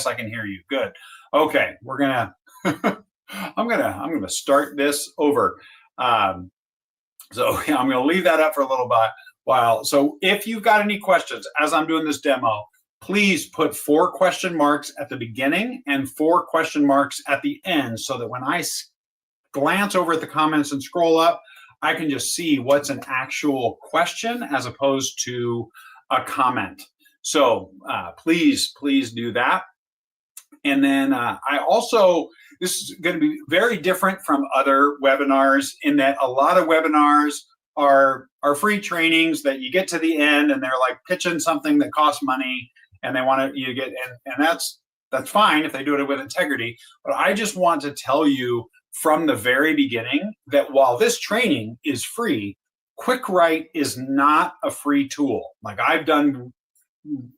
I can hear you. Good. Okay, we're gonna. I'm gonna start this over. So I'm gonna leave that up for a little bit while. So if you've got any questions as I'm doing this demo, please put 4 question marks at the beginning and 4 question marks at the end, so that when I glance over at the comments and scroll up, I can just see what's an actual question as opposed to a comment. So please do that. And then I also, this is going to be very different from other webinars in that a lot of webinars are free trainings that you get to the end and they're like pitching something that costs money and they want to, you get, and that's fine if they do it with integrity. But I just want to tell you from the very beginning that while this training is free, QuickWrite is not a free tool. Like I've done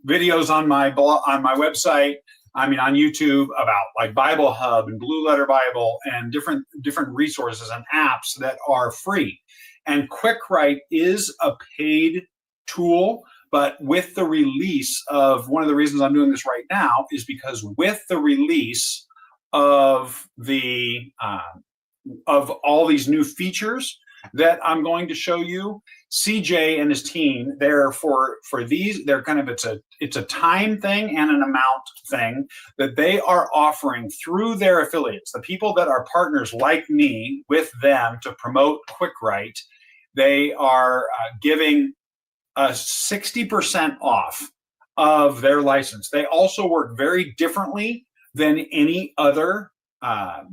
videos on my blog, on my website, on YouTube about like Bible Hub and Blue Letter Bible and different resources and apps that are free. And QuickWrite is a paid tool, but with the release of, one of the reasons I'm doing this right now is because with the release of of all these new features that I'm going to show you, CJ and his team, they're for these, they're kind of, it's a time thing and an amount thing that they are offering through their affiliates, the people that are partners like me with them to promote QuickWrite. They are giving 60% off of their license. They also work very differently than any other AI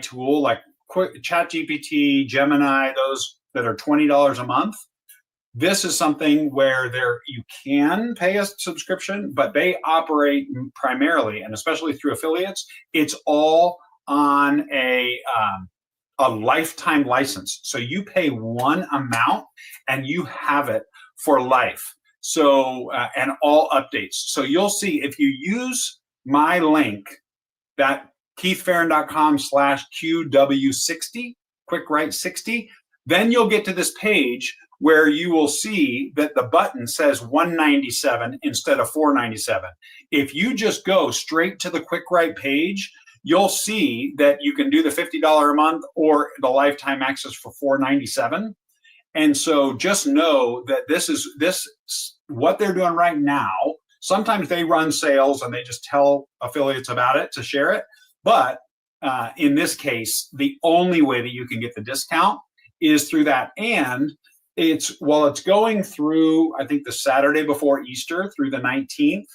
tool like ChatGPT, Gemini, those that are $20 a month. This is something where you can pay a subscription, but they operate primarily, and especially through affiliates, it's all on a lifetime license. So you pay one amount and you have it for life. So, and all updates. So you'll see if you use my link, that keithfarron.com/QW60, QuickWrite 60, then you'll get to this page where you will see that the button says $197 instead of $497. If you just go straight to the QuickWrite page, you'll see that you can do the $50 a month or the lifetime access for $497. And so just know that this is what they're doing right now. Sometimes they run sales and they just tell affiliates about it to share it. But in this case, the only way that you can get the discount is through that. And while it's going through, I think, the Saturday before Easter through the 19th,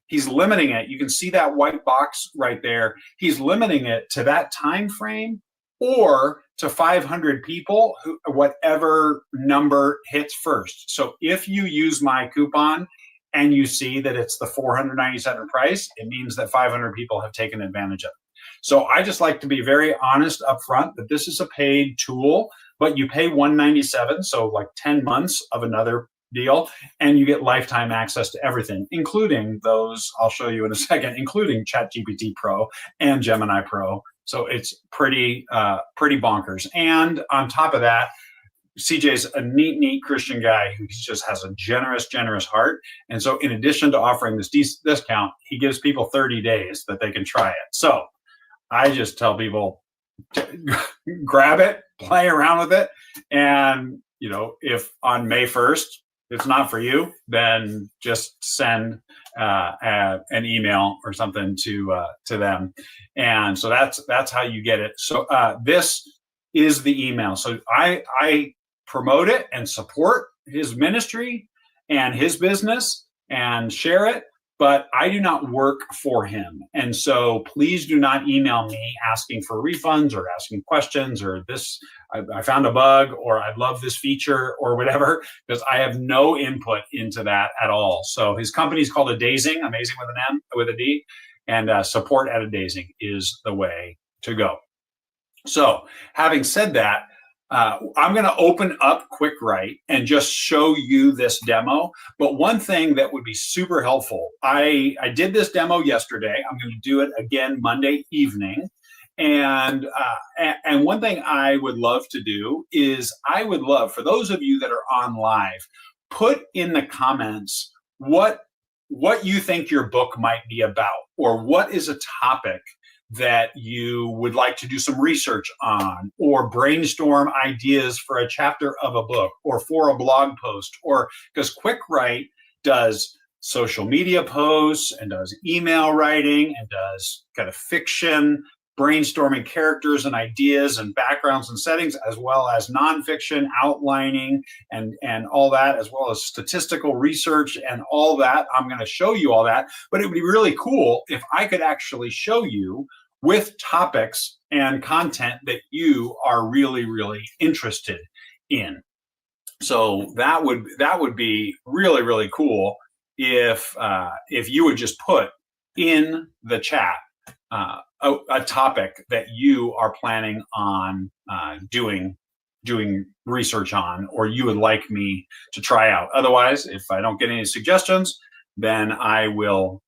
he's limiting it. You can see that white box right there. He's limiting it to that time frame or to 500 people, whatever number hits first. So if you use my coupon and you see that it's the $497 price, it means that 500 people have taken advantage of it. So I just like to be very honest up front that this is a paid tool, but you pay $197, so like 10 months of another deal, and you get lifetime access to everything, including those I'll show you in a second, including ChatGPT Pro and Gemini Pro. So it's pretty bonkers. And on top of that, CJ's a neat Christian guy who just has a generous heart. And so in addition to offering this discount, he gives people 30 days that they can try it. So I just tell people to grab it, play around with it. And, if on May 1st, it's not for you, then just send an email or something to them. And so that's how you get it. So this is the email. So I promote it and support his ministry and his business and share it, but I do not work for him. And so please do not email me asking for refunds or asking questions or this, I found a bug or I love this feature or whatever, because I have no input into that at all. So his company is called Adazing, amazing with an M, with a D, and support at Adazing is the way to go. So having said that, I'm going to open up QuickWrite and just show you this demo. But one thing that would be super helpful, I did this demo yesterday. I'm going to do it again Monday evening. And one thing I would love to do is I would love for those of you that are on live, put in the comments what what you think your book might be about, or what is a topic that you would like to do some research on, or brainstorm ideas for a chapter of a book or for a blog post, or because QuickWrite does social media posts and does email writing and does kind of fiction, brainstorming characters and ideas and backgrounds and settings, as well as nonfiction outlining and all that, as well as statistical research and all that. I'm going to show you all that, but it would be really cool if I could actually show you with topics and content that you are really, really interested in. So that would be really, really cool if you would just put in the chat a topic that you are planning on doing research on, or you would like me to try out. Otherwise, if I don't get any suggestions, then I will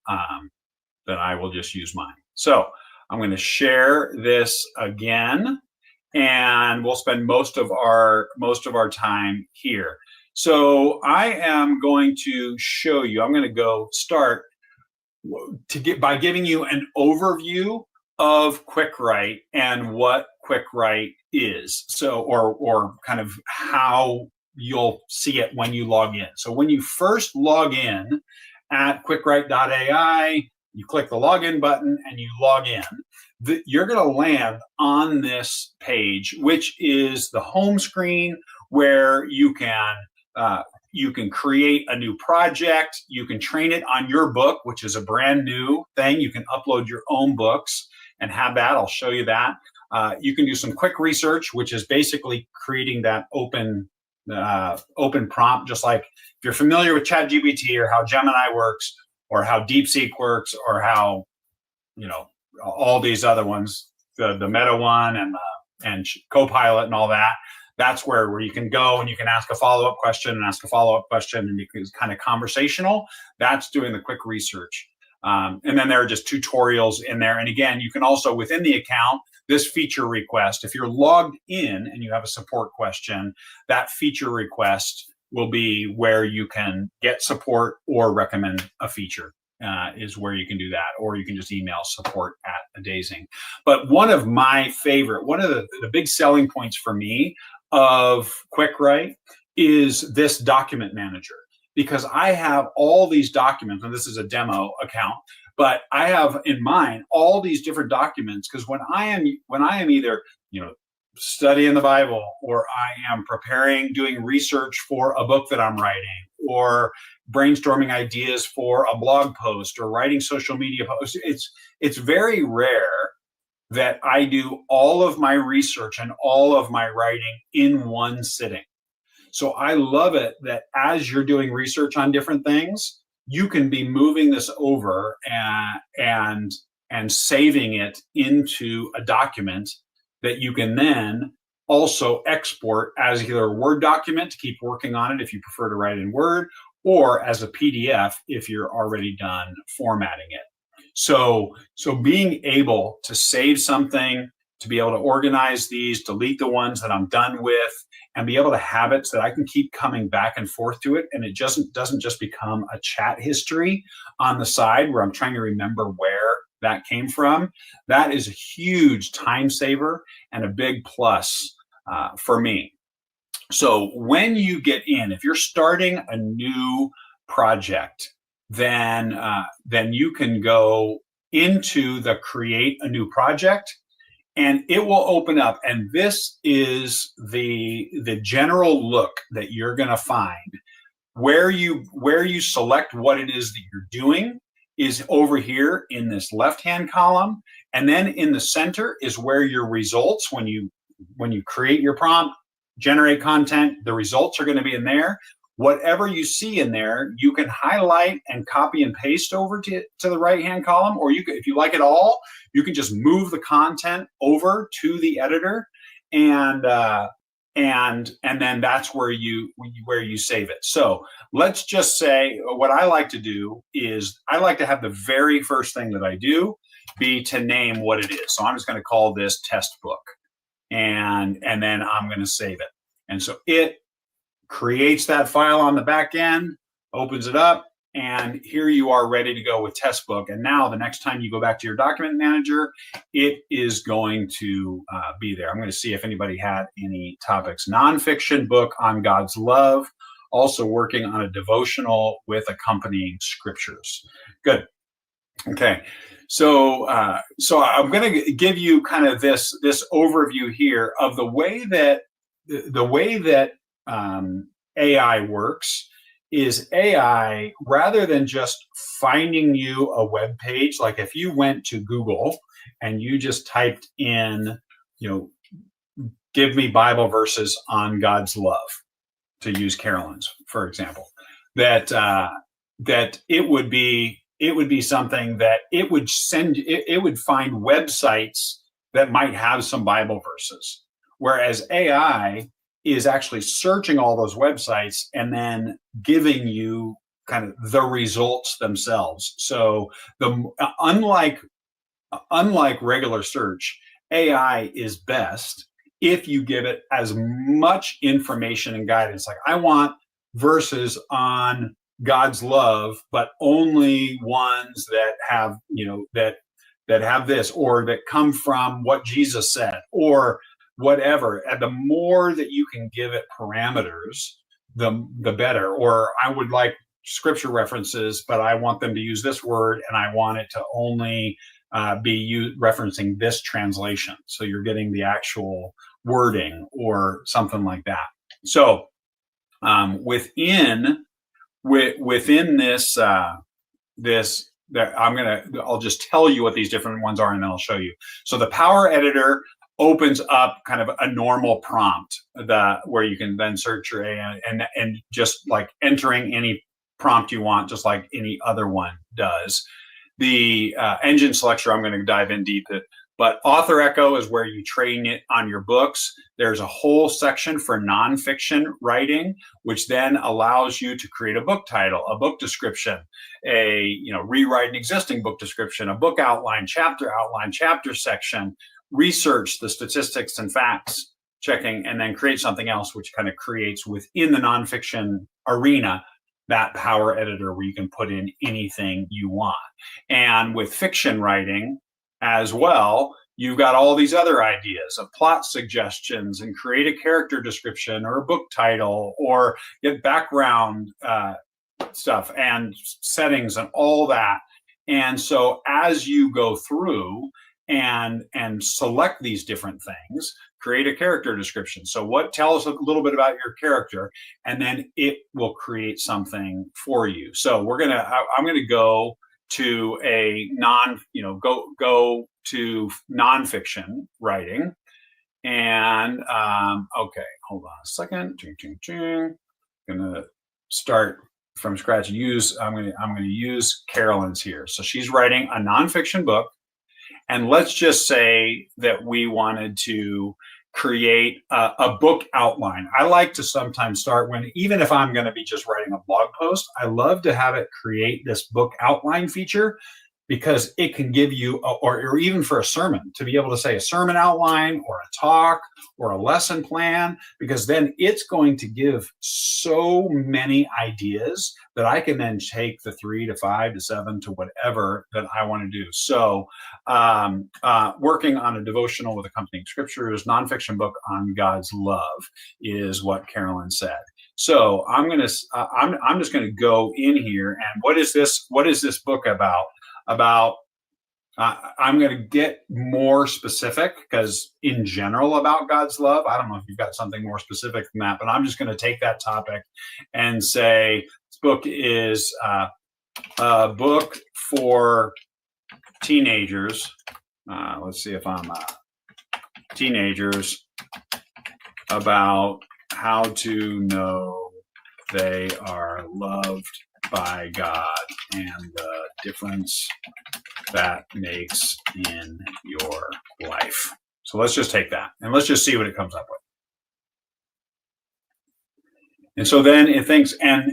just use mine. So I'm going to share this again, and we'll spend most of our time here. So I am going to show you. I'm going to go start by giving you an overview of QuickWrite and what QuickWrite is. So, or kind of how you'll see it when you log in. So when you first log in at QuickWrite.ai, you click the login button and you log in. You're going to land on this page, which is the home screen, where you can create a new project. You can train it on your book, which is a brand new thing. You can upload your own books and have that. I'll show you that. You can do some quick research, which is basically creating that open prompt, just like if you're familiar with ChatGPT or how Gemini works or how DeepSeek works or how, all these other ones, the Meta one and Copilot and all that. That's where you can go and you can ask a follow-up question and ask a follow-up question, and it's kind of conversational. That's doing the quick research. And then there are just tutorials in there. And again, you can also, within the account, this feature request, if you're logged in and you have a support question, that feature request will be where you can get support or recommend a feature. Is where you can do that, or you can just email support@adazing. But one of the big selling points for me of QuickWrite is this document manager, because I have all these documents, and this is a demo account, but I have in mind all these different documents, because when I am either studying the Bible, or I am doing research for a book that I'm writing, or brainstorming ideas for a blog post, or writing social media posts, it's very rare that I do all of my research and all of my writing in one sitting. So I love it that as you're doing research on different things, you can be moving this over and saving it into a document that you can then also export as either a Word document to keep working on it if you prefer to write in Word, or as a PDF if you're already done formatting it. So being able to save something, to be able to organize these, delete the ones that I'm done with, and be able to have it so that I can keep coming back and forth to it, and it doesn't just become a chat history on the side where I'm trying to remember where that came from. That is a huge time saver and a big plus for me. So when you get in, if you're starting a new project, then you can go into the create a new project, and it will open up. And this is the general look that you're going to find. Where you select what it is that you're doing is over here in this left-hand column, and then in the center is where your results, when you create your prompt, generate content, the results are going to be in there. Whatever you see in there, you can highlight and copy and paste over to the right-hand column, or you can, if you like it all, you can just move the content over to the editor, and then that's where you save it. So let's just say what I like to do is I like to have the very first thing that I do be to name what it is. So I'm just going to call this test book, and then I'm going to save it. And so it creates that file on the back end, opens it up, and here you are ready to go with test book. And now the next time you go back to your document manager, it is going to be there. I'm going to see if anybody had any topics. Nonfiction book on God's love. Also working on a devotional with accompanying scriptures. Good. Okay. So I'm going to give you kind of this overview here of the way that AI works. Is AI, rather than just finding you a web page, like if you went to Google and you just typed in, give me Bible verses on God's love, to use Carolyn's, for example, that it would be something that it would find websites that might have some Bible verses, whereas AI is actually searching all those websites and then giving you kind of the results themselves. So unlike regular search, AI is best if you give it as much information and guidance. Like, I want verses on God's love, but only ones that have, that have this, or that come from what Jesus said, or whatever. And the more that you can give it parameters, the better. Or I would like scripture references, but I want them to use this word, and I want it to only be referencing this translation. So you're getting the actual wording or something like that. So within this, I'll just tell you what these different ones are, and then I'll show you. So the Power Editor opens up kind of a normal prompt where you can then search your AI and just like entering any prompt you want, just like any other one does. The engine selector, I'm going to dive in deep. But Author Echo is where you train it on your books. There's a whole section for nonfiction writing, which then allows you to create a book title, a book description, rewrite an existing book description, a book outline, chapter section, research the statistics and facts checking, and then create something else, which kind of creates within the nonfiction arena that Power Editor where you can put in anything you want. And with fiction writing as well, you've got all these other ideas of plot suggestions and create a character description or a book title or get background stuff and settings and all that. And so as you go through and select these different things, create a character description. So tell us a little bit about your character, and then it will create something for you. So I'm gonna go to go to nonfiction writing. And okay, hold on a second. Gonna start from scratch. I'm gonna use Carolyn's here. So she's writing a nonfiction book. And let's just say that we wanted to create a book outline. I like to sometimes start even if I'm going to be just writing a blog post, I love to have it create this book outline feature, because it can give you, or even for a sermon, to be able to say a sermon outline or a talk or a lesson plan, because then it's going to give so many ideas that I can then take the 3 to 5 to 7 to whatever that I want to do. So working on a devotional with accompanying scriptures, nonfiction book on God's love is what Carolyn said. So I'm just going to go in here, and what is this book about? I'm going to get more specific, because in general about God's love, I don't know if you've got something more specific than that, but I'm just going to take that topic and say this book is a book for teenagers. Let's see if I'm teenagers, about how to know they are loved by God and the difference that makes in your life. So let's just take that and let's just see what it comes up with. And so then it thinks, and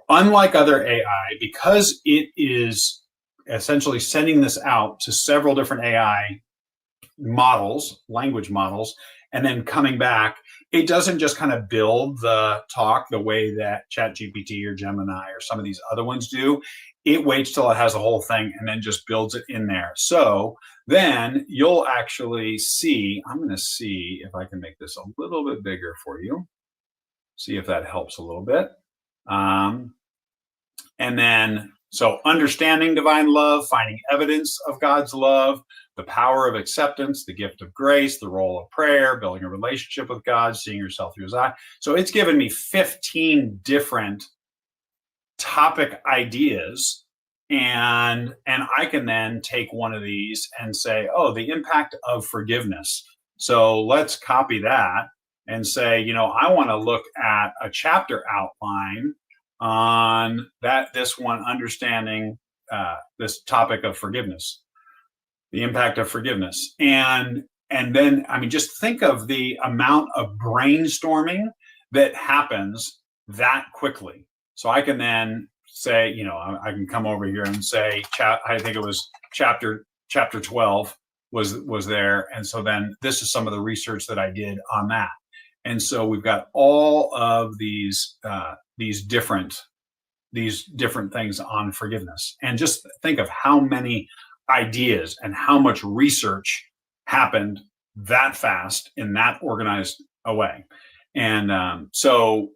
unlike other AI, because it is essentially sending this out to several different AI models, language models, and then coming back, it doesn't just kind of build the talk the way that ChatGPT or Gemini or some of these other ones do. It waits till it has the whole thing and then just builds it in there. So then you'll actually see, I'm going to see if I can make this a little bit bigger for you. See if that helps a little bit. And then, so understanding divine love, finding evidence of God's love, the power of acceptance, the gift of grace, the role of prayer, building a relationship with God, seeing yourself through his eye. So it's given me 15 different topic ideas. And I can then take one of these and say, oh, the impact of forgiveness. So let's copy that and say, I want to look at a chapter outline on this one, understanding this topic of forgiveness, the impact of forgiveness. And then, just think of the amount of brainstorming that happens that quickly. So I can then say, I can come over here and say, I think it was chapter 12 was there. And so then this is some of the research that I did on that. And so we've got all of these different things on forgiveness. And just think of how many ideas and how much research happened that fast in that organized a way. And so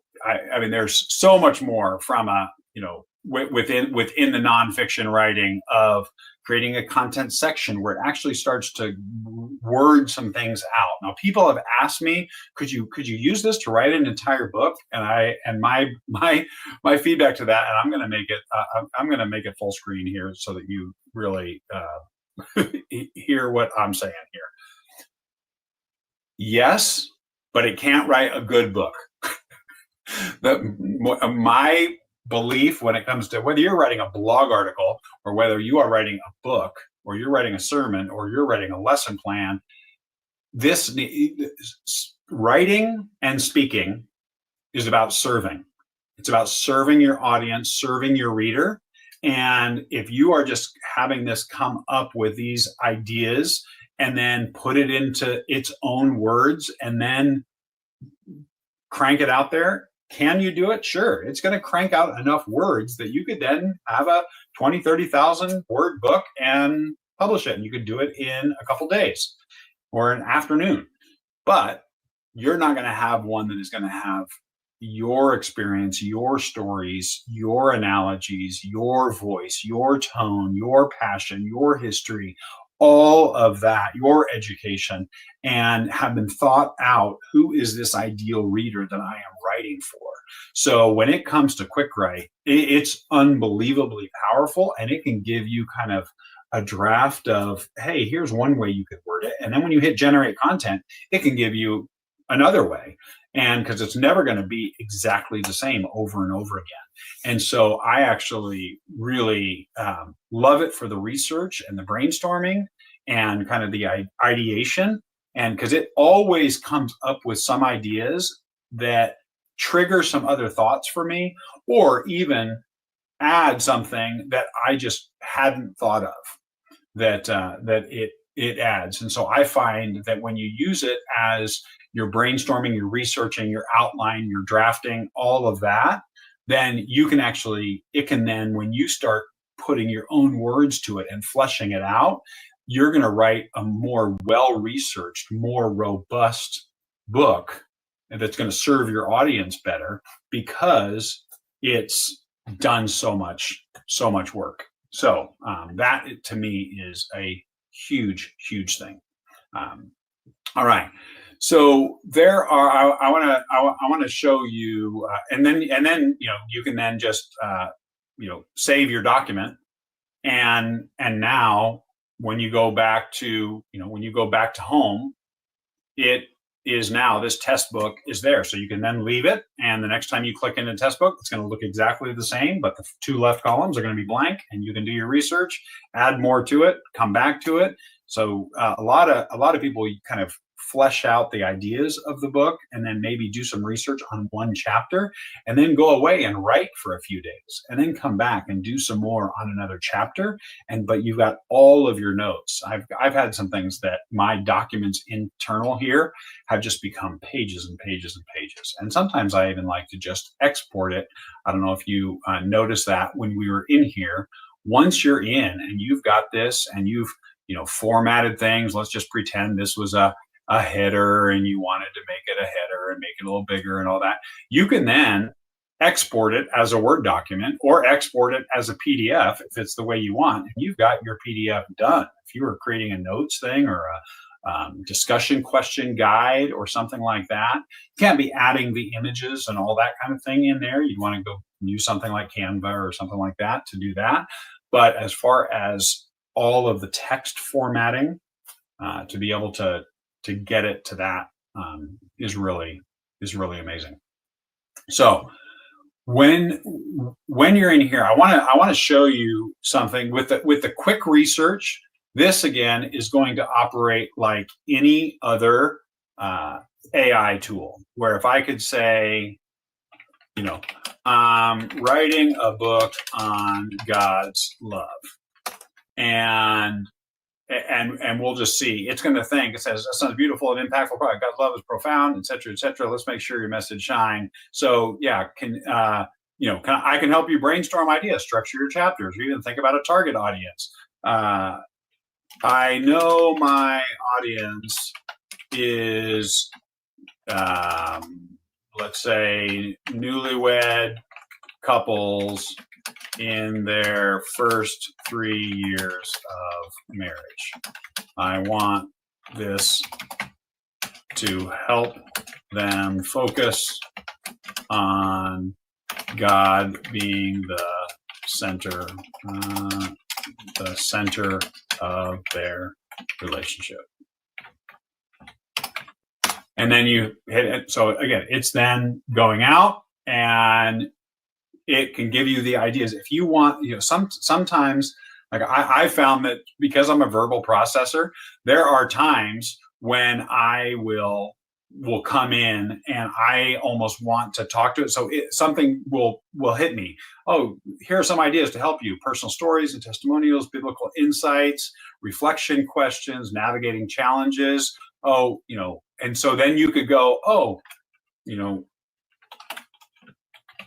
there's so much more from within the nonfiction writing of creating a content section where it actually starts to word some things out. Now, people have asked me, could you use this to write an entire book? And my feedback to that, and I'm going to make it full screen here so that you really hear what I'm saying here. Yes, but it can't write a good book. My belief when it comes to whether you're writing a blog article or whether you are writing a book or you're writing a sermon or you're writing a lesson plan, this writing and speaking is about serving. It's about serving your audience, serving your reader. And if you are just having this come up with these ideas and then put it into its own words and then crank it out there, can you do it? Sure. It's going to crank out enough words that you could then have a 20, 30,000 word book and publish it. And you could do it in a couple days or an afternoon. But you're not going to have one that is going to have your experience, your stories, your analogies, your voice, your tone, your passion, your history, all of that, your education, and have been thought out. Who is this ideal reader that I am writing for? So when it comes to QuickWrite, it's unbelievably powerful, and it can give you kind of a draft of, hey, here's one way you could word it. And then when you hit generate content, it can give you another way. And because it's never going to be exactly the same over and over again. And so I actually really love it for the research and the brainstorming and kind of the ideation. And because it always comes up with some ideas that trigger some other thoughts for me, or even add something that I just hadn't thought of that it adds. And so I find that when you use it as you're brainstorming, you're researching, your outline, you're drafting, all of that, then you can actually, it can then, when you start putting your own words to it and fleshing it out, you're going to write a more well-researched, more robust book that's going to serve your audience better because it's done so much work. So that to me is a huge thing. All right. So there are. I want to show you, and then you can then just save your document, and now when you go back to home, it is now this test book is there. So you can then leave it, and the next time you click into test book, it's going to look exactly the same, but the two left columns are going to be blank, and you can do your research, add more to it, come back to it. So a lot of people kind of flesh out the ideas of the book and then maybe do some research on one chapter and then go away and write for a few days and then come back and do some more on another chapter. But you've got all of your notes. I've had some things that my documents internal here have just become pages and pages and pages. And sometimes I even like to just export it. I don't know if you noticed that when we were in here. Once you're in and you've got this and you've formatted things, let's just pretend this was a header and you wanted to make it a header and make it a little bigger and all that. You can then export it as a Word document or export it as a PDF if it's the way you want. And you've got your PDF done. If you were creating a notes thing or a discussion question guide or something like that, you can't be adding the images and all that kind of thing in there. You'd want to go use something like Canva or something like that to do that. But as far as all of the text formatting, to be able to get it to that is really amazing. So when you're in here, I want to show you something with the quick research. This again is going to operate like any other AI tool, where if I could say, I'm writing a book on God's love, and we'll just see. It's going to think, it says, that sounds beautiful and impactful product. God's love is profound, et cetera, et cetera. Let's make sure your message shine. So yeah, I can help you brainstorm ideas, structure your chapters, or even think about a target audience. I know my audience is, let's say, newlywed couples in their first 3 years of marriage. I want this to help them focus on God being the center of their relationship. And then you hit it. So again, it's then going out and it can give you the ideas. If you want, sometimes, like I found that because I'm a verbal processor, there are times when I will come in and I almost want to talk to it. So something will hit me. Oh, here are some ideas to help you: personal stories and testimonials, biblical insights, reflection questions, navigating challenges. And so then you could go,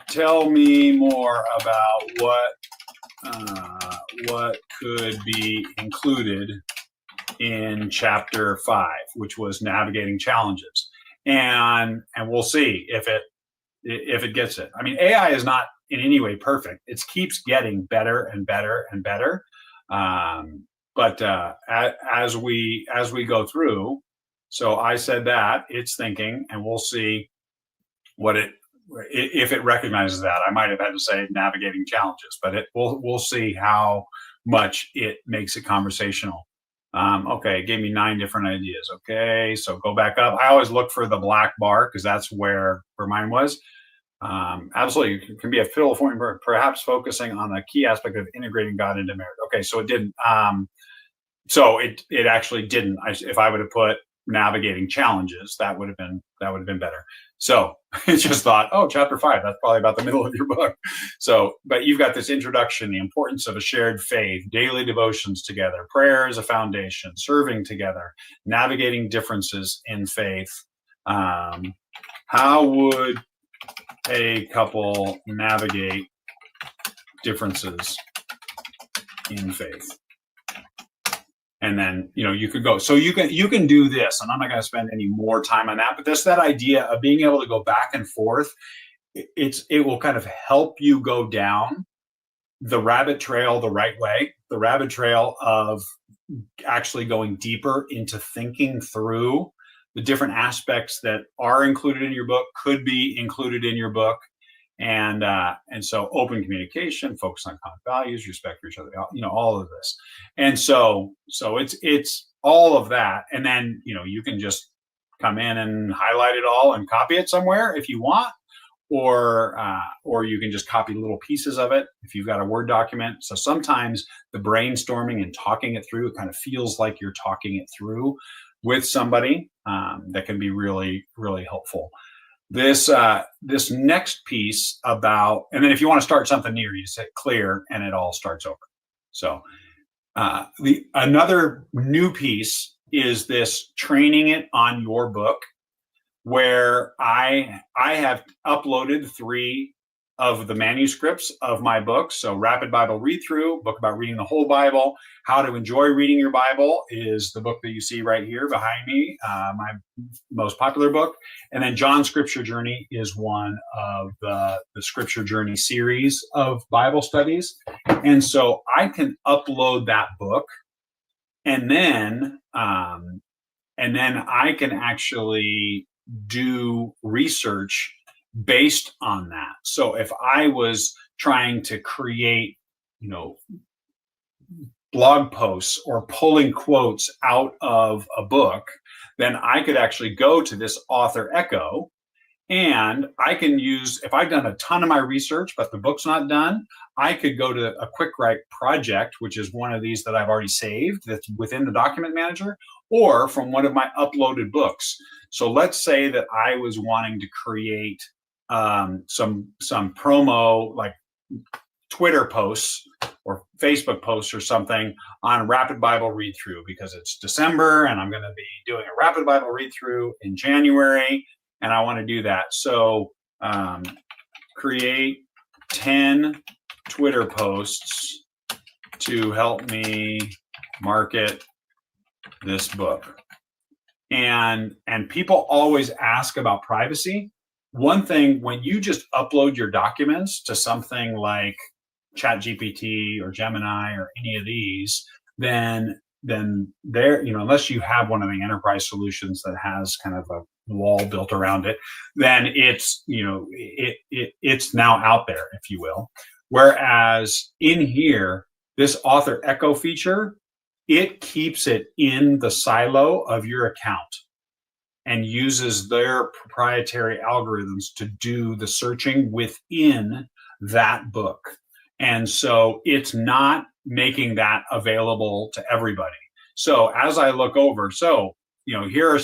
tell me more about what could be included in chapter 5, which was navigating challenges, and we'll see if it gets it. I mean, AI is not in any way perfect. It keeps getting better and better and better. But as we go through, so I said that it's thinking, and we'll see if it recognizes that. I might have had to say navigating challenges, but we'll see how much it makes it conversational. Okay, it gave me 9 different ideas. Okay, so go back up. I always look for the black bar because that's where mine was. Absolutely, it can be a pivotal point, perhaps focusing on the key aspect of integrating God into marriage. Okay, so it didn't. So it actually didn't. If I would have put navigating challenges, that would have been better. So it just thought, chapter 5, that's probably about the middle of your book. So, but you've got this introduction, the importance of a shared faith, daily devotions together, prayer as a foundation, serving together, navigating differences in faith. How would a couple navigate differences in faith? And then, you could go. So you can do this, and I'm not going to spend any more time on that, but that idea of being able to go back and forth, it will kind of help you go down the rabbit trail the right way, the rabbit trail of actually going deeper into thinking through the different aspects that are included in your book, could be included in your book. And so open communication, focus on common values, respect for each other, all of this. And so it's all of that. And then, you can just come in and highlight it all and copy it somewhere if you want, or you can just copy little pieces of it if you've got a Word document. So sometimes the brainstorming and talking it through, it kind of feels like you're talking it through with somebody. that can be really, really helpful. This next piece about, and then if you want to start something new, you just hit clear and it all starts over. So another new piece is this training it on your book, where I have uploaded 3 of the manuscripts of my books. So Rapid Bible Read Through, book about reading the whole Bible. How to Enjoy Reading Your Bible is the book that you see right here behind me, my most popular book. And then John's Scripture Journey is one of the Scripture Journey series of Bible studies. And so I can upload that book, and then I can actually do research based on that. So if I was trying to create, blog posts or pulling quotes out of a book, then I could actually go to this author echo, and I can use, if I've done a ton of my research, but the book's not done, I could go to a QuickWrite project, which is one of these that I've already saved that's within the document manager, or from one of my uploaded books. So let's say that I was wanting to create some promo, like Twitter posts or Facebook posts or something on Rapid Bible Read Through, because it's December and I'm going to be doing a Rapid Bible Read Through in January, and I want to do that. So create 10 Twitter posts to help me market this book. And people always ask about privacy. One thing, when you just upload your documents to something like ChatGPT or Gemini or any of these, then there, unless you have one of the enterprise solutions that has kind of a wall built around it, then it's, it's now out there, if you will. Whereas in here, this author echo feature, it keeps it in the silo of your account and uses their proprietary algorithms to do the searching within that book. And so it's not making that available to everybody. So as I look over, here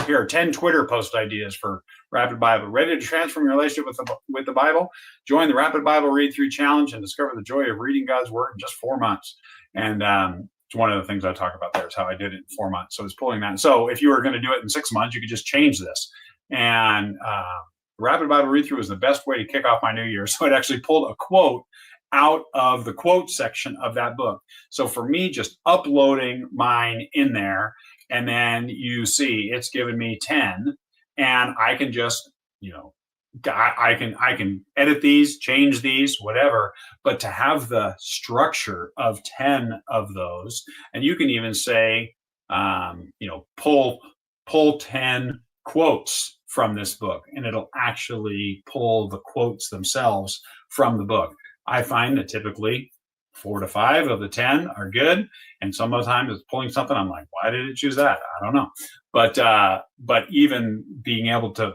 are 10 Twitter post ideas for Rapid Bible. Ready to transform your relationship with the Bible? Join the Rapid Bible Read Through Challenge and discover the joy of reading God's Word in just 4 months. And it's one of the things I talk about there is how I did it in 4 months. So it's pulling that. So if you were going to do it in 6 months, you could just change this. And Rapid Bible Read Through is the best way to kick off my new year. So it actually pulled a quote out of the quote section of that book. So for me, just uploading mine in there, and then you see it's given me 10, and I can just, I can edit these, change these, whatever, but to have the structure of 10 of those, and you can even say, pull 10 quotes from this book, and it'll actually pull the quotes themselves from the book. I find that typically 4 to 5 of the 10 are good, and some of the time it's pulling something I'm like, why did it choose that? I don't know. But even being able to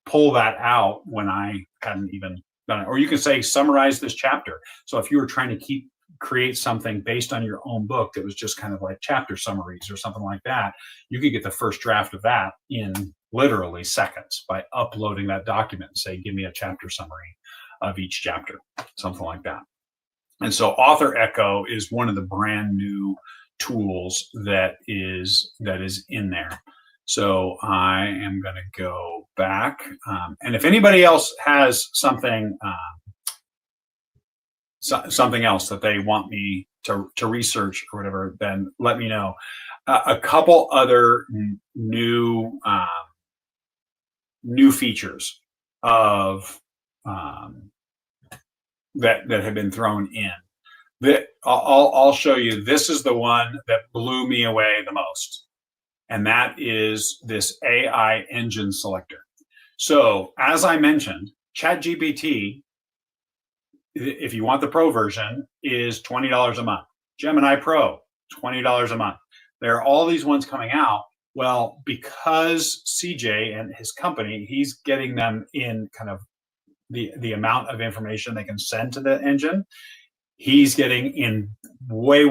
pull that out when I hadn't even done it, or you can say summarize this chapter. So if you were trying to create something based on your own book that was just kind of like chapter summaries or something like that, you could get the first draft of that in literally seconds by uploading that document and say, give me a chapter summary of each chapter, something like that. And so Author Echo is one of the brand new tools that is in there. So I am going to go back, and if anybody else has something else that they want me to research or whatever, then let me know. A couple other new features of that have been thrown in. That I'll show you. This is the one that blew me away the most, and that is this AI engine selector. So as I mentioned, ChatGPT, if you want the pro version, is $20 a month. Gemini Pro, $20 a month. There are all these ones coming out. Well, because CJ and his company, he's getting them in kind of the amount of information they can send to the engine. He's getting in way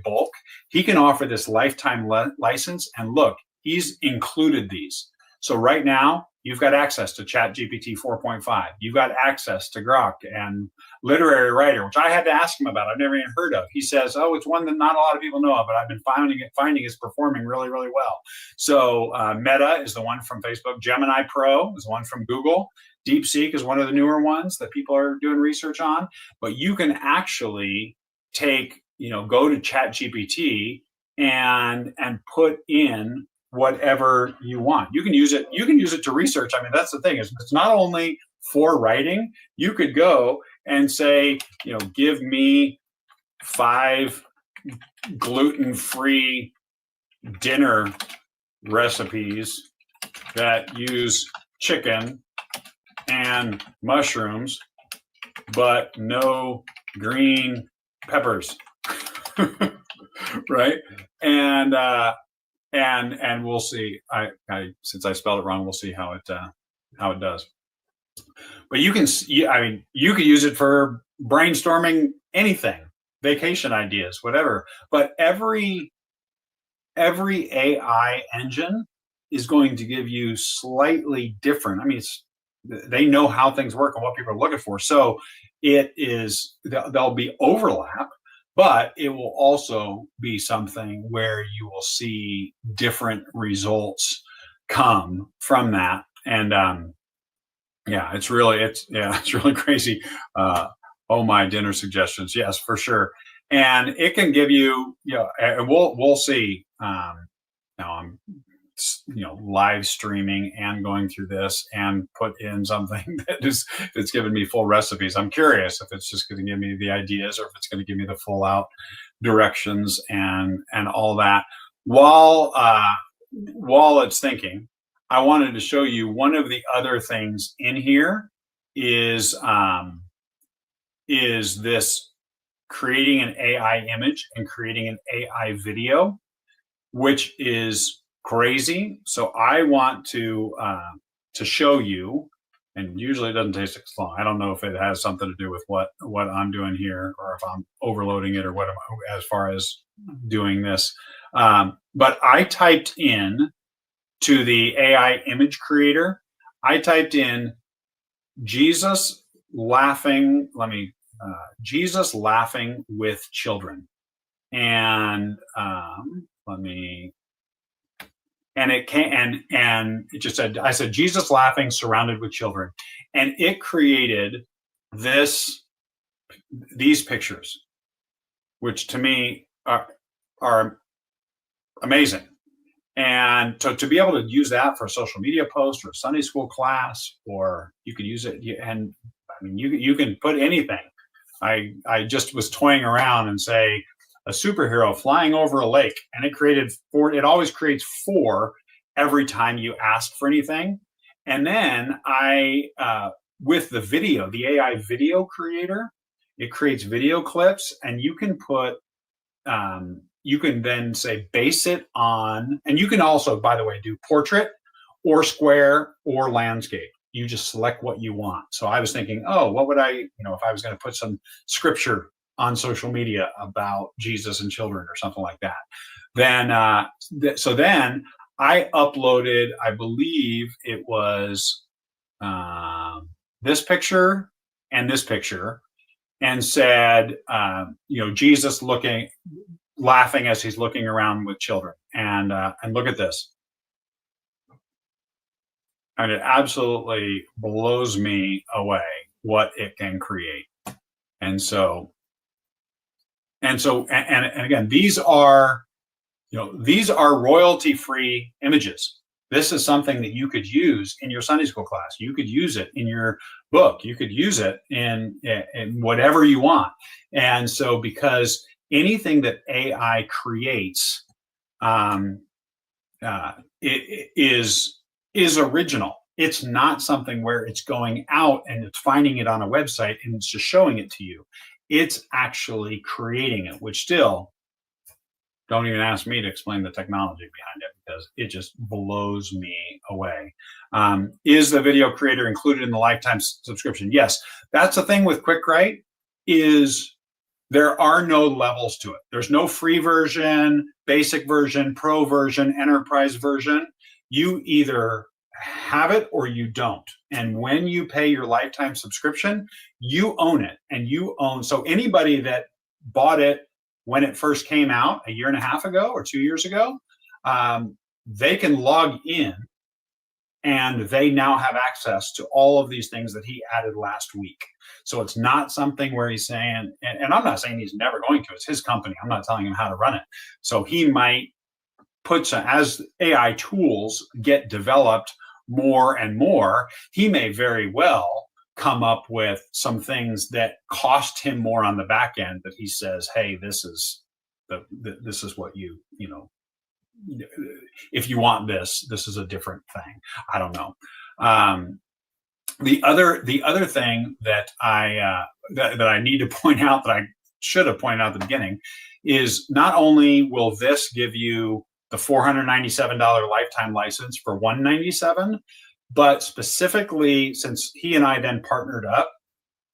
bulk. He can offer this lifetime license. And look, he's included these. So right now, you've got access to ChatGPT 4.5. You've got access to Grok and Literary Writer, which I had to ask him about. I've never even heard of. He says, "Oh, it's one that not a lot of people know of, but I've been finding it's performing really, really well." So Meta is the one from Facebook. Gemini Pro is the one from Google. DeepSeek is one of the newer ones that people are doing research on. But you can actually go to ChatGPT and put in whatever you want. You can use it to research. I mean, that's the thing, is it's not only for writing. You could go and say, give me 5 gluten-free dinner recipes that use chicken and mushrooms, but no green peppers. Right? And we'll see. I since I spelled it wrong, we'll see how it does. But you can could use it for brainstorming anything, vacation ideas, whatever. But every AI engine is going to give you slightly different. I mean, they know how things work and what people are looking for. So there'll be overlap, but it will also be something where you will see different results come from that. And it's really crazy. Oh, my dinner suggestions. Yes, for sure. And it can give you, we'll see. Now I'm live streaming and going through this and put in something that's given me full recipes. I'm curious if it's just going to give me the ideas or if it's going to give me the full out directions and all that. While it's thinking, I wanted to show you one of the other things in here is this creating an AI image and creating an AI video, which is crazy. So I want to show you, and usually it doesn't take as long. I don't know if it has something to do with what I'm doing here, or if I'm overloading it, or what as far as doing this. But I typed in to the AI image creator. I typed in Jesus laughing. Jesus laughing with children, and it just said, I said, Jesus laughing surrounded with children. And it created these pictures, which to me are amazing. And so to be able to use that for a social media post or a Sunday school class, or you could use it, and I mean, you can put anything. I just was toying around and say, a superhero flying over a lake, and it always creates 4 every time you ask for anything. And then with the video, the AI video creator, it creates video clips, and you can put, you can then say, base it on, and you can also, by the way, do portrait or square or landscape. You just select what you want. So I was thinking, what would if I was going to put some scripture on social media about Jesus and children or something like that. Then, then I uploaded, I believe it was this picture and this picture, and said, Jesus laughing as he's looking around with children. And look at this. And it absolutely blows me away what it can create. And again, these are royalty-free images. This is something that you could use in your Sunday school class. You could use it in your book. You could use it in whatever you want. And so, because anything that AI creates, it is original. It's not something where it's going out and it's finding it on a website and it's just showing it to you. It's actually creating it, which still, don't even ask me to explain the technology behind it, because it just blows me away. Is the video creator included in the lifetime subscription? Yes. That's the thing with QuickWrite, is There are no levels to it. There's no free version, basic version, pro version, enterprise version. You either have it or you don't. And when you pay your lifetime subscription, you own it, and you own. So anybody that bought it when it first came out a year and a half ago or 2 years ago, they can log in and they now have access to all of these things that he added last week. So it's not something where he's saying, and I'm not saying he's never going to, it's his company. I'm not telling him how to run it. So he might put some, as AI tools get developed more and more, he may very well come up with some things that cost him more on the back end that he says, hey, this is what you know, if you want this is a different thing. I don't know. The other thing that I need to point out, that I should have pointed out at the beginning, is not only will this give you the $497 lifetime license for $197, but specifically, since he and I then partnered up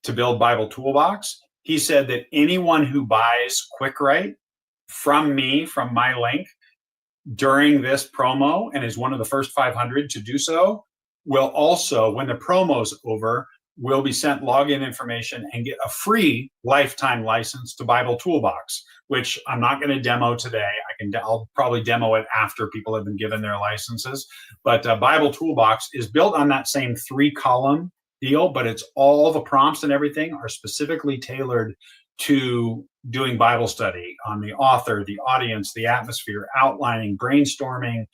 to build Bible Toolbox, he said that anyone who buys QuickWrite from me, from my link, during this promo, and is one of the first 500 to do so, will also, when the promo's over, will be sent login information and get a free lifetime license to Bible Toolbox, which I'm not going to demo today. I'll probably demo it after people have been given their licenses. But Bible Toolbox is built on that same 3-column deal, but it's all the prompts and everything are specifically tailored to doing Bible study on the author, the audience, the atmosphere, outlining, brainstorming,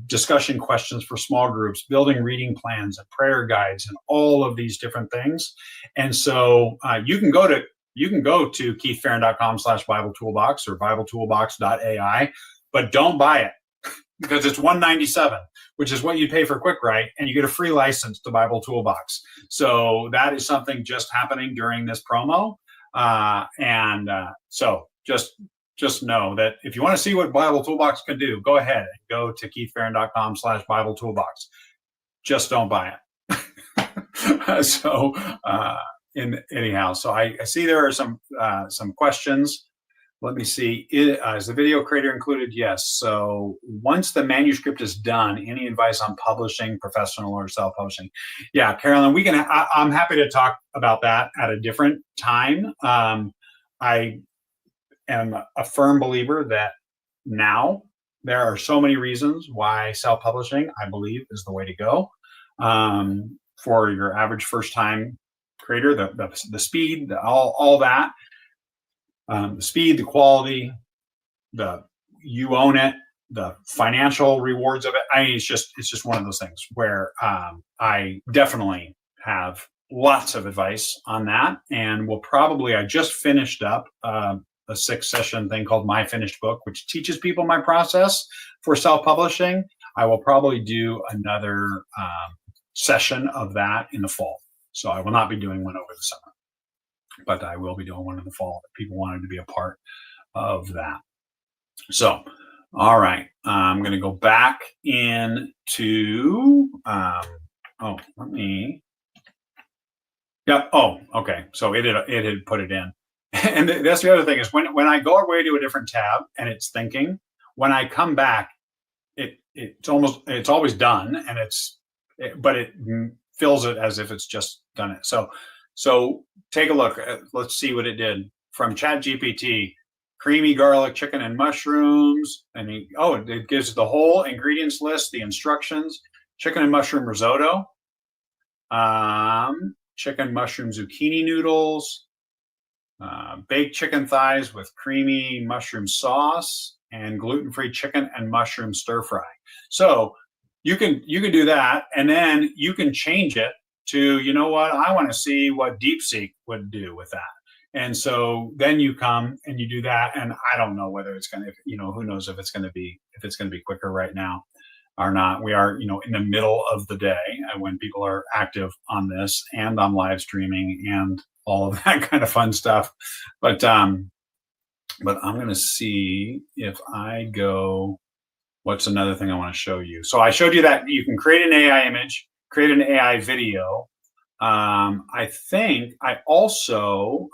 discussion questions for small groups, building reading plans and prayer guides, and all of these different things. And so you can go to keithfarron.com/Bible Toolbox or BibleToolbox.ai, but don't buy it because it's $197, which is what you pay for QuickWrite, and you get a free license to Bible Toolbox. So that is something just happening during this promo. So just know that if you want to see what Bible Toolbox can do, go ahead and go to keithfarron.com/Bible Toolbox. Just don't buy it. So I see there are some questions. Let me see. Is the video creator included? Yes. So once the manuscript is done, any advice on publishing, professional or self-publishing? Yeah, Carolyn, I'm happy to talk about that at a different time. I am a firm believer that now there are so many reasons why self-publishing, I believe, is the way to go for your average first-time creator. The speed, all that. The speed, the quality, you own it, the financial rewards of it. I mean, it's just one of those things where I definitely have lots of advice on that, and I just finished up a 6-session thing called My Finished Book, which teaches people my process for self-publishing. I will probably do another session of that in the fall. So I will not be doing one over the summer, but I will be doing one in the fall if people wanted to be a part of that. So, all right, I'm going to go back into, okay. So it had put it in. And that's the other thing is when I go away to a different tab and it's thinking, when I come back, it's always done, and but it fills it as if it's just done it. So take a look. Let's see what it did from ChatGPT. Creamy garlic chicken and mushrooms. And it gives the whole ingredients list, the instructions. Chicken and mushroom risotto. Chicken mushroom zucchini noodles. Baked chicken thighs with creamy mushroom sauce, and gluten-free chicken and mushroom stir fry. So you can do that, and then you can change it to, you know what, I want to see what DeepSeek would do with that. And so then you come and you do that, and I don't know whether it's going to, who knows if it's going to be quicker right now or not. We are, in the middle of the day when people are active on this and on live streaming and all of that kind of fun stuff. But I'm going to see if I go. What's another thing I want to show you? So I showed you that you can create an AI image, create an AI video. I think I also,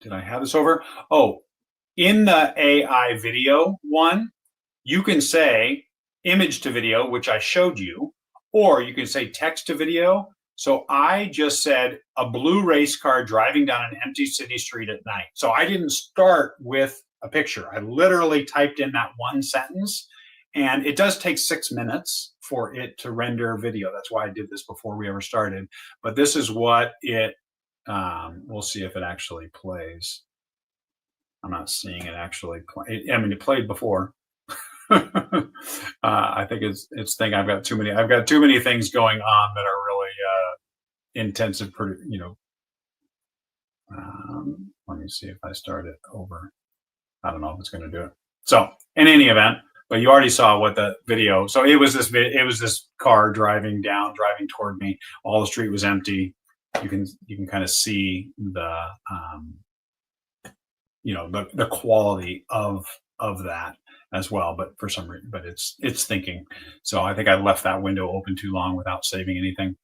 did I have this over? Oh, in the AI video one, you can say image to video, which I showed you, or you can say text to video. So I just said a blue race car driving down an empty city street at night. So I didn't start with a picture. I literally typed in that one sentence, and it does take 6 minutes for it to render video. That's why I did this before we ever started. But this is what it, we'll see if it actually plays. I'm not seeing it actually play. I mean, it played before. I think it's thinking I've got too many things going on that are really intensive. Let me see if I start it over. I don't know if it's going to do it. So in any event, but you already saw what the video. So it was this car driving toward me. All the street was empty. You can kind of see the the quality of that as well, but for some reason, but it's thinking. So I think I left that window open too long without saving anything.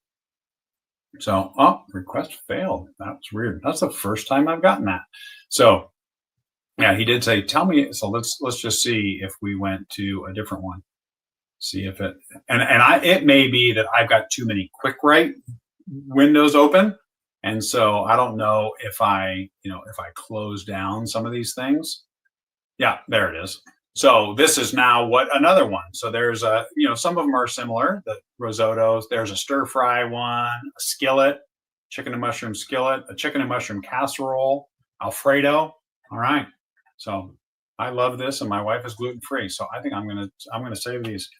So, request failed. That's weird. That's the first time I've gotten that. So yeah, he did say, tell me. So let's just see if we went to a different one. See if it, it may be that I've got too many QuickWrite windows open. And so I don't know if I close down some of these things. Yeah, there it is. So this is now another one. So there's some of them are similar, the risottos. There's a stir fry one, a skillet, chicken and mushroom skillet, a chicken and mushroom casserole, Alfredo. All right. So I love this, and my wife is gluten-free. So I think I'm gonna save these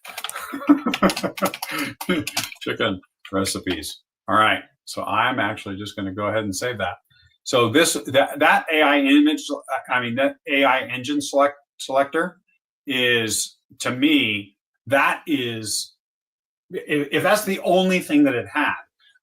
chicken recipes. All right. So I'm actually just going to go ahead and save that. So that AI that AI engine selector is, to me, that is, if that's the only thing that it had,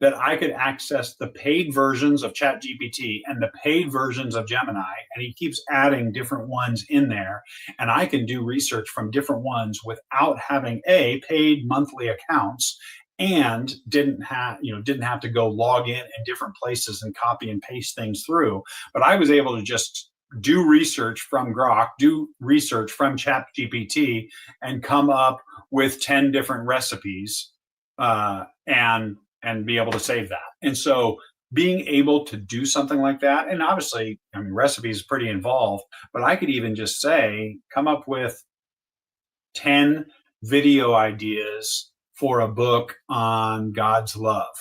that I could access the paid versions of ChatGPT and the paid versions of Gemini, and he keeps adding different ones in there, and I can do research from different ones without having paid monthly accounts, and didn't have to go log in different places and copy and paste things through. But I was able to just do research from Grok, do research from ChatGPT, and come up with 10 different recipes, and be able to save that. And so being able to do something like that, and obviously, I mean, recipes is pretty involved, but I could even just say, come up with 10 video ideas for a book on God's love,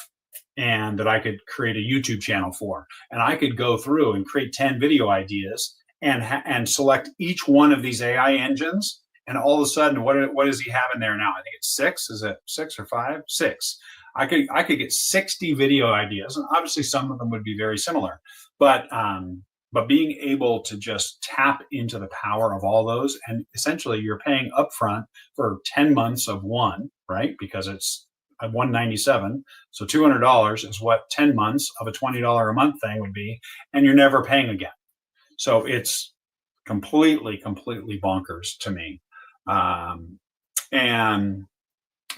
and that I could create a YouTube channel for. And I could go through and create 10 video ideas and select each one of these AI engines. And all of a sudden, what does he have in there now? I think it's 6. Is it 6 or 5? 6. I could get 60 video ideas, and obviously some of them would be very similar. But being able to just tap into the power of all those, and essentially you're paying upfront for 10 months of one, right? Because it's $197, so $200 is what 10 months of a $20 a month thing would be, and you're never paying again. So it's completely bonkers to me. And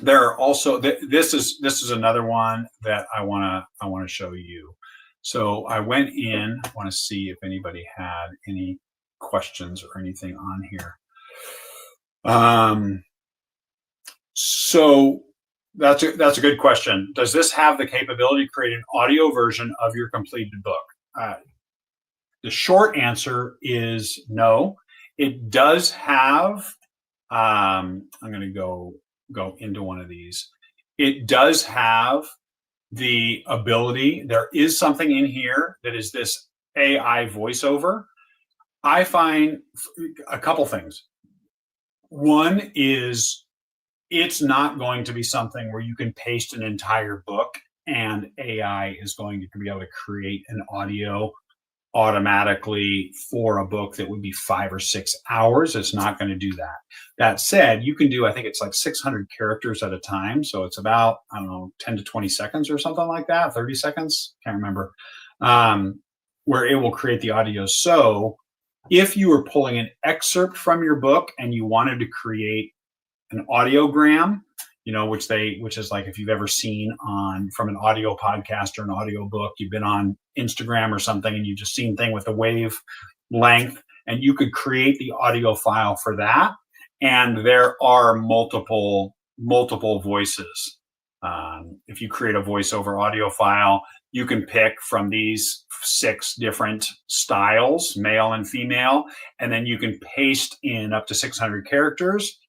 there are also this is another one that I want to show you. So I went in. I want to see if anybody had any questions or anything on here. So that's a good question. Does this have the capability to create an audio version of your completed book? The short answer is no. It does have. I'm going to go into one of these. It does have the ability. There is something in here that is this AI voiceover. I find a couple things. One is, it's not going to be something where you can paste an entire book and AI is going to be able to create an audio automatically for a book that would be 5 or 6 hours. It's not going to do that. That said, you can do, I think it's like 600 characters at a time. So it's about, 10 to 20 seconds or something like that, 30 seconds, can't remember, where it will create the audio. So if you were pulling an excerpt from your book and you wanted to create an audiogram, which is like if you've ever seen from an audio podcast or an audio book, you've been on Instagram or something and you've just seen thing with a wave length, and you could create the audio file for that. And there are multiple voices. If you create a voiceover audio file, you can pick from these 6 different styles, male and female, and then you can paste in up to 600 characters.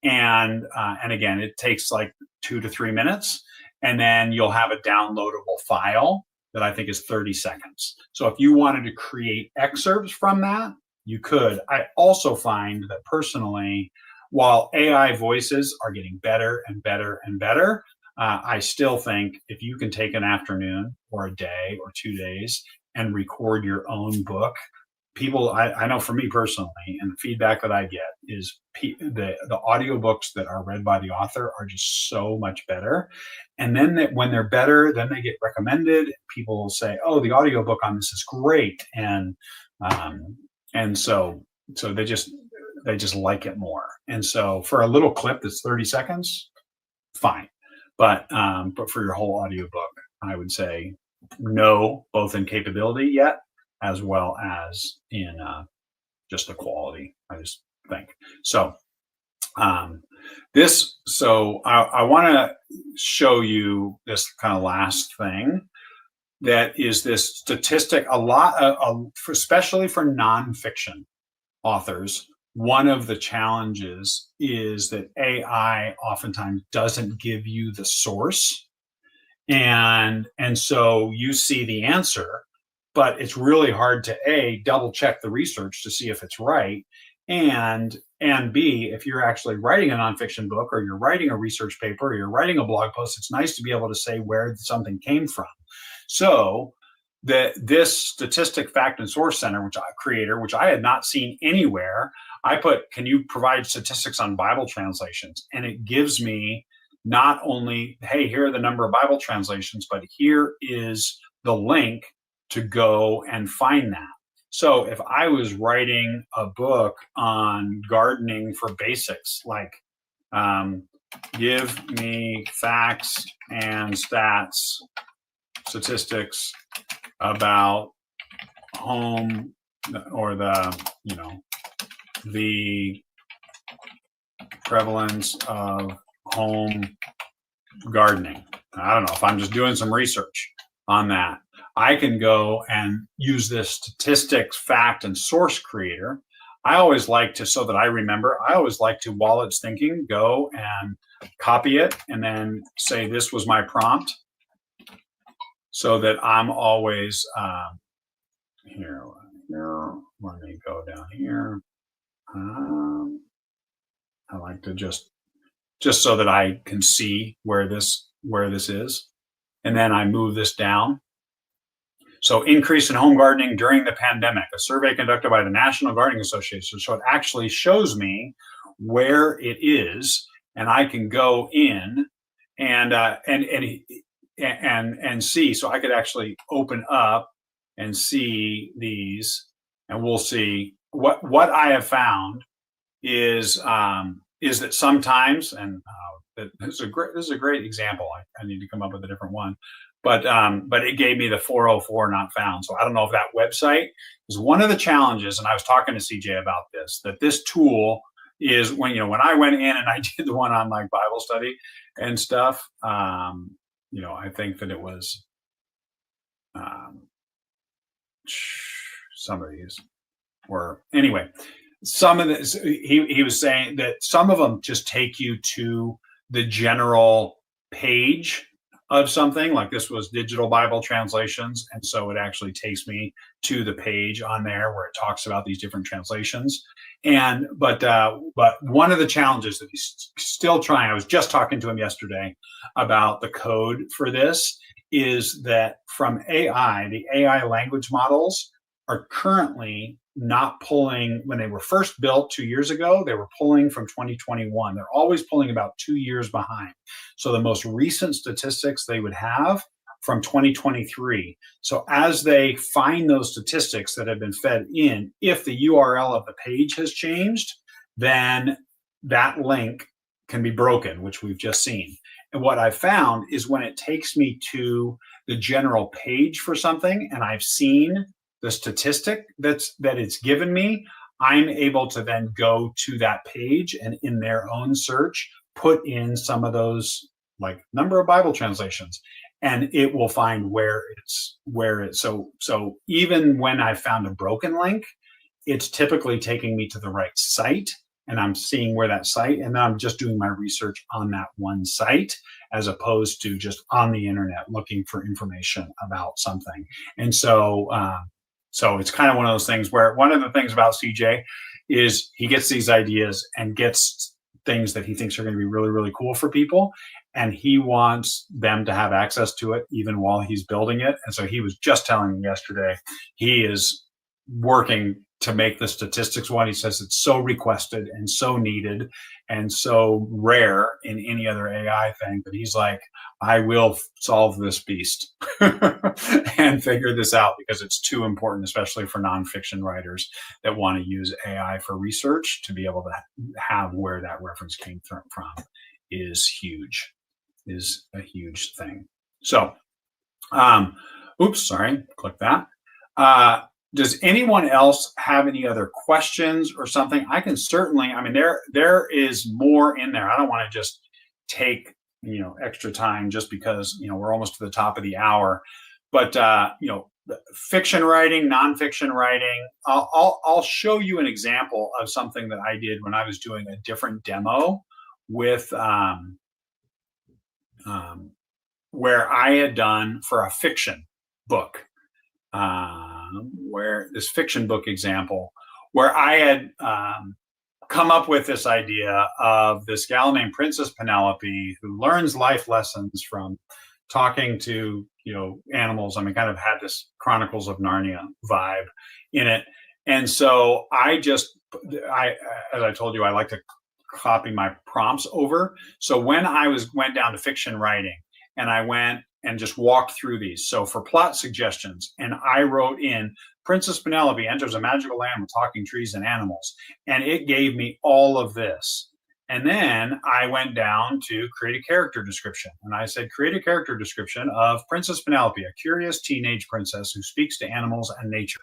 And again, it takes like 2 to 3 minutes, and then you'll have a downloadable file that I think is 30 seconds. So if you wanted to create excerpts from that, you could. I also find that personally, while AI voices are getting better and better and better, I still think if you can take an afternoon or a day or 2 days and record your own book, I know for me personally, and the feedback that I get is the audiobooks that are read by the author are just so much better. And then when they're better, then they get recommended. People will say, "Oh, the audiobook on this is great," and so they just like it more. And so for a little clip that's 30 seconds, fine. But for your whole audiobook, I would say no, both in capability yet, as well as in just the quality, I just think. So I want to show you this kind of last thing, that is this statistic. Especially for nonfiction authors, one of the challenges is that AI oftentimes doesn't give you the source, and so you see the answer, but it's really hard to double check the research to see if it's right, and B, if you're actually writing a nonfiction book, or you're writing a research paper, or you're writing a blog post, it's nice to be able to say where something came from. So this statistic fact and source center, which I had not seen anywhere, I put, can you provide statistics on Bible translations? And it gives me not only, hey, here are the number of Bible translations, but here is the link to go and find that. So if I was writing a book on gardening for basics, like give me facts and stats, statistics about home, or the prevalence of home gardening. I don't know, if I'm just doing some research on that, I can go and use this statistics fact and source creator. I always like to, so that I remember, while it's thinking, go and copy it and then say, this was my prompt, so that I'm always here. Let me go down here. I like to just so that I can see where this is, and then I move this down. So, increase in home gardening during the pandemic, a survey conducted by the National Gardening Association. So it actually shows me where it is, and I can go in and see. So I could actually open up and see these, and we'll see what I have found is that sometimes, and this is a great example. I need to come up with a different one, but it gave me the 404 not found. So I don't know if that website is one of the challenges. And I was talking to CJ about this, that this tool is when I went in and I did the one on like Bible study and stuff. I think that it was some of these were, anyway, some of this, he was saying that some of them just take you to the general page of something, like this was digital Bible translations, and so it actually takes me to the page on there where it talks about these different translations. But one of the challenges that he's still trying, I was just talking to him yesterday about the code for this, is that from AI, the AI language models are currently not pulling, when they were first built 2 years ago, they were pulling from 2021. They're always pulling about 2 years behind. So the most recent statistics they would have from 2023. So as they find those statistics that have been fed in, if the URL of the page has changed, then that link can be broken, which we've just seen. And what I've found is when it takes me to the general page for something and I've seen the statistic that it's given me, I'm able to then go to that page and in their own search, put in some of those, like number of Bible translations, and it will find where it's so even when I found a broken link, it's typically taking me to the right site, and I'm seeing where that site, and then I'm just doing my research on that one site as opposed to just on the internet looking for information about something. And so it's kind of one of those things where one of the things about CJ is he gets these ideas and gets things that he thinks are going to be really, really cool for people. And he wants them to have access to it even while he's building it. And so he was just telling me yesterday, he is working to make the statistics one. He says it's so requested and so needed and so rare in any other AI thing. But he's like, I will solve this beast and figure this out because it's too important, especially for nonfiction writers that want to use AI for research, to be able to have where that reference came from is huge, is a huge thing. So, oops, sorry, click that. Does anyone else have any other questions or something? I can certainly, I mean, there is more in there. I don't want to just take, extra time just because, we're almost to the top of the hour, but, fiction writing, nonfiction writing, I'll show you an example of something that I did when I was doing a different demo with, where I had done for a fiction book. Where this fiction book example, where I had come up with this idea of this gal named Princess Penelope who learns life lessons from talking to, animals. I mean, kind of had this Chronicles of Narnia vibe in it. And so as I told you, I like to copy my prompts over. So when I went down to fiction writing and I went and just walked through these. So for plot suggestions, and I wrote in Princess Penelope enters a magical land with talking trees and animals. And it gave me all of this. And then I went down to create a character description. And I said, create a character description of Princess Penelope, a curious teenage princess who speaks to animals and nature.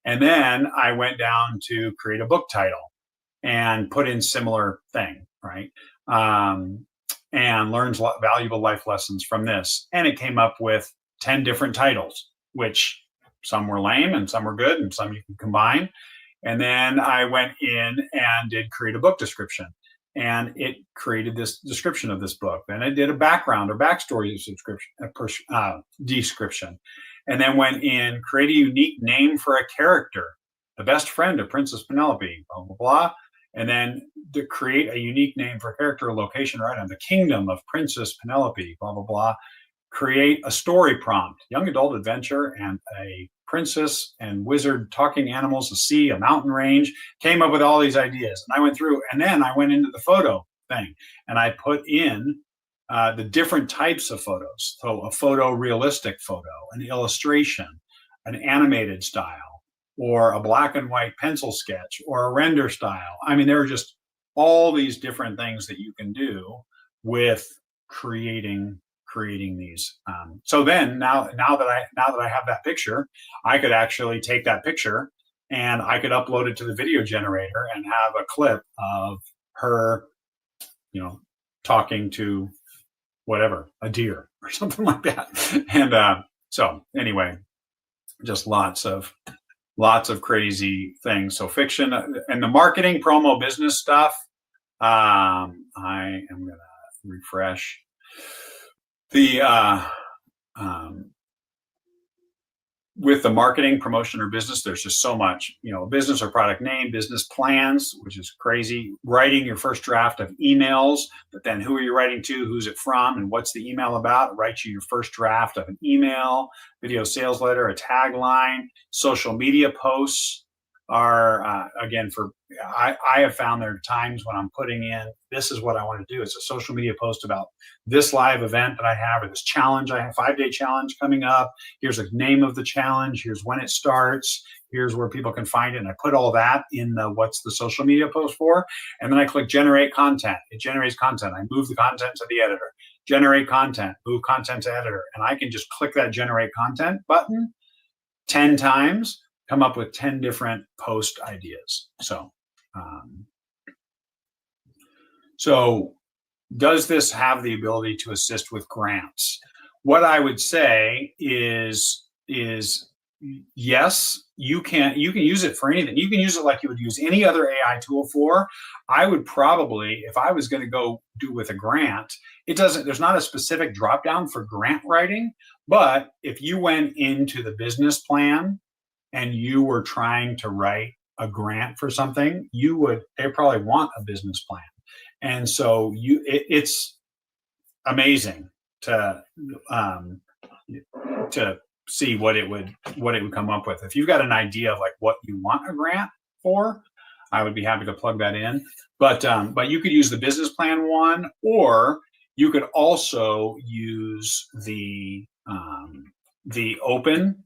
And then I went down to create a book title and put in similar thing, right? And learns valuable life lessons from this. And it came up with 10 different titles, which some were lame and some were good and some you can combine. And then I went in and did create a book description. And it created this description of this book. Then I did a background or backstory description. And then went in, create a unique name for a character, the best friend of Princess Penelope, blah, blah, blah. And then to create a unique name for a character, location, right on the kingdom of Princess Penelope, blah, blah, blah. Create a story prompt, young adult adventure, and a princess and wizard talking animals, a sea, a mountain range. Came up with all these ideas. And I went through, and then I went into the photo thing, and I put in the different types of photos. So a photorealistic photo, an illustration, an animated style, or a black and white pencil sketch, or a render style. I mean, there are just all these different things that you can do with creating these. So then now that I have that picture, I could actually take that picture and I could upload it to the video generator and have a clip of her, talking to whatever, a deer or something like that. And so anyway, just lots of crazy things. So fiction and the marketing, promo, business stuff. I am going to refresh the with the marketing, promotion, or business. There's just so much, business or product name, business plans, which is crazy. Writing your first draft of emails, but then who are you writing to? Who's it from? And what's the email about? Write you your first draft of an email, video sales letter, a tagline, social media posts, again, I have found there are times when I'm putting in, this is what I want to do. It's a social media post about this live event that I have, or this challenge I have, 5-day challenge coming up. Here's the name of the challenge. Here's when it starts. Here's where people can find it. And I put all that in the what's the social media post for. And then I click generate content. It generates content. I move the content to the editor. Generate content, move content to editor. And I can just click that generate content button 10 times, come up with 10 different post ideas. So does this have the ability to assist with grants? What I would say is yes, you can use it for anything. You can use it like you would use any other AI tool for. I would probably, if I was going to go do with a grant, there's not a specific drop down for grant writing, but if you went into the business plan and you were trying to write a grant for something, they probably want a business plan. And so it's amazing to see what it would come up with. If you've got an idea of like what you want a grant for, I would be happy to plug that in. But you could use the business plan one, or you could also use the open,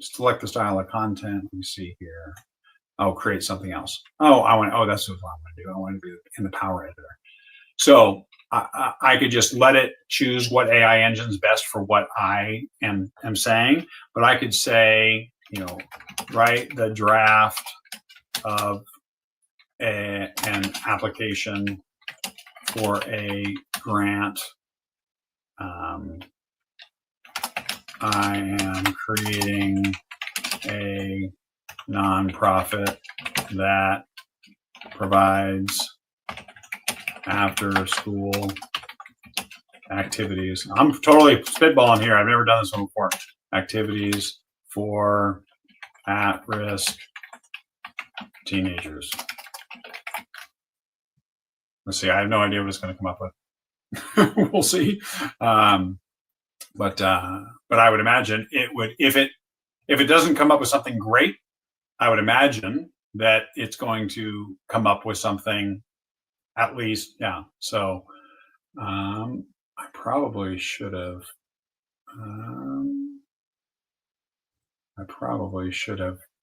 select the style of content. Let me see here. Oh, create something else. That's what I want to do. I want to do it in the Power Editor. So I could just let it choose what AI engine is best for what I am saying, but I could say, write the draft of an application for a grant. I am creating a nonprofit that provides after school activities. I'm totally spitballing here. I've never done this one before. Activities for at-risk teenagers. Let's see. I have no idea what it's going to come up with. We'll see. But I would imagine it would, if it doesn't come up with something great, I would imagine that it's going to come up with something at least, yeah. So I probably should have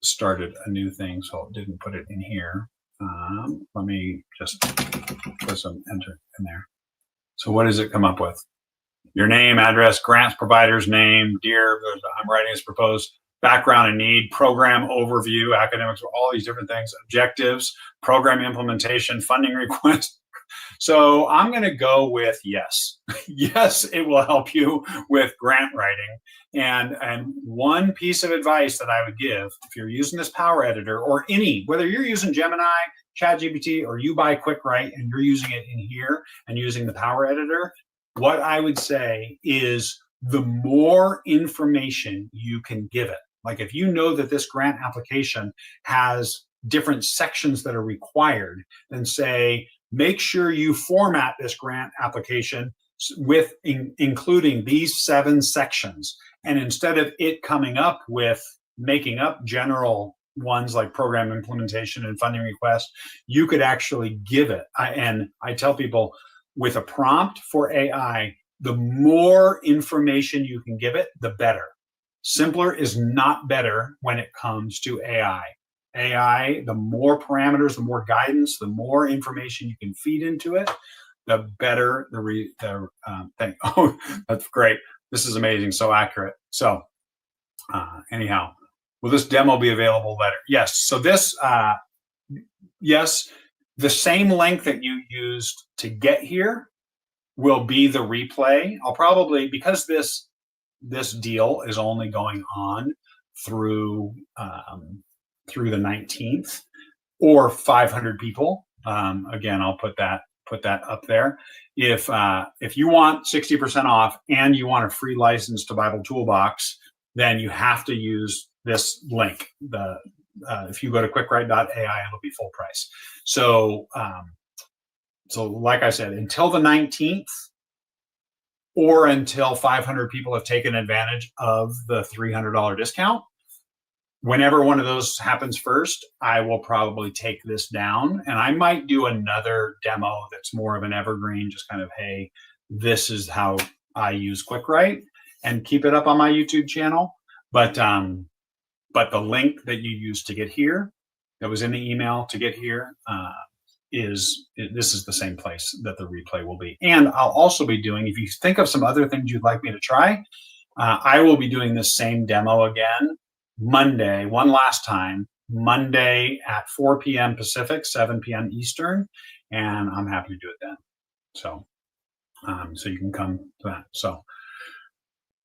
started a new thing, so it didn't put it in here. Let me just put some enter in there. So what does it come up with? Your name, address, grants provider's name, dear, I'm writing as proposed, background and need, program overview, academics, all these different things, objectives, program implementation, funding request. So I'm going to go with yes. Yes, it will help you with grant writing. And one piece of advice that I would give, if you're using this Power Editor or whether you're using Gemini, ChatGPT, or you buy QuickWrite and you're using it in here and using the Power Editor, what I would say is the more information you can give it. Like if you know that this grant application has different sections that are required, then say, make sure you format this grant application with including these 7 sections. And instead of it coming up with making up general ones like program implementation and funding request, you could actually give it. And I tell people, with a prompt for AI, the more information you can give it, the better. Simpler is not better when it comes to AI. AI, the more parameters, the more guidance, the more information you can feed into it, the better the thing. Oh, that's great. This is amazing. So accurate. So anyhow, will this demo be available later? Yes. So this, yes, the same link that you used to get here will be the replay. I'll probably, because this deal is only going on through the 19th or 500 people. Again, I'll put that up there. If you want 60% off and you want a free license to Bible Toolbox, then you have to use this link. If you go to QuickWrite.ai, it'll be full price. So like I said, until the 19th or until 500 people have taken advantage of the $300 discount, whenever one of those happens first, I will probably take this down, and I might do another demo that's more of an evergreen, just kind of, hey, this is how I use QuickWrite, and keep it up on my YouTube channel. But the link that you used to get here, that was in the email to get here, this is the same place that the replay will be. And I'll also be doing, if you think of some other things you'd like me to try, I will be doing this same demo again Monday, one last time, Monday at 4 p.m. Pacific, 7 p.m. Eastern, and I'm happy to do it then. So, so you can come to that. So,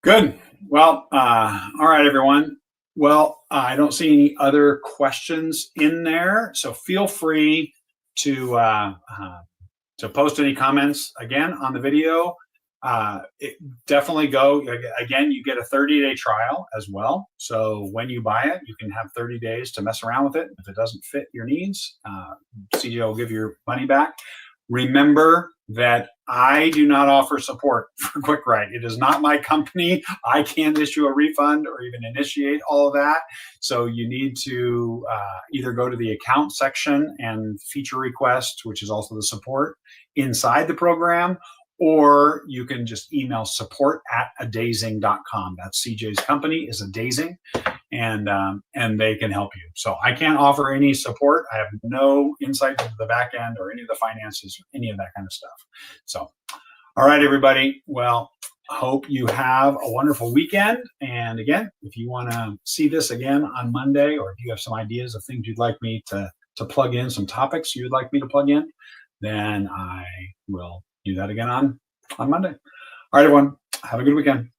good. Well, all right, everyone. Well, I don't see any other questions in there, so feel free to post any comments again on the video. Definitely go again. You get a 30-day trial as well, so when you buy it, you can have 30 days to mess around with it. If it doesn't fit your needs, CJ will give your money back. Remember that I do not offer support for QuickWrite. It is not my company. I can't issue a refund or even initiate all of that. So you need to either go to the account section and feature request, which is also the support inside the program, or you can just email support@adazing.com. That's CJ's company, is Adazing, and they can help you. So I can't offer any support. I have no insight into the back end or any of the finances or any of that kind of stuff. So, all right, everybody. Well, hope you have a wonderful weekend. And again, if you want to see this again on Monday, or if you have some ideas of things you'd like me to plug in, some topics you'd like me to plug in, then I will do that again on Monday. All right, everyone. Have a good weekend.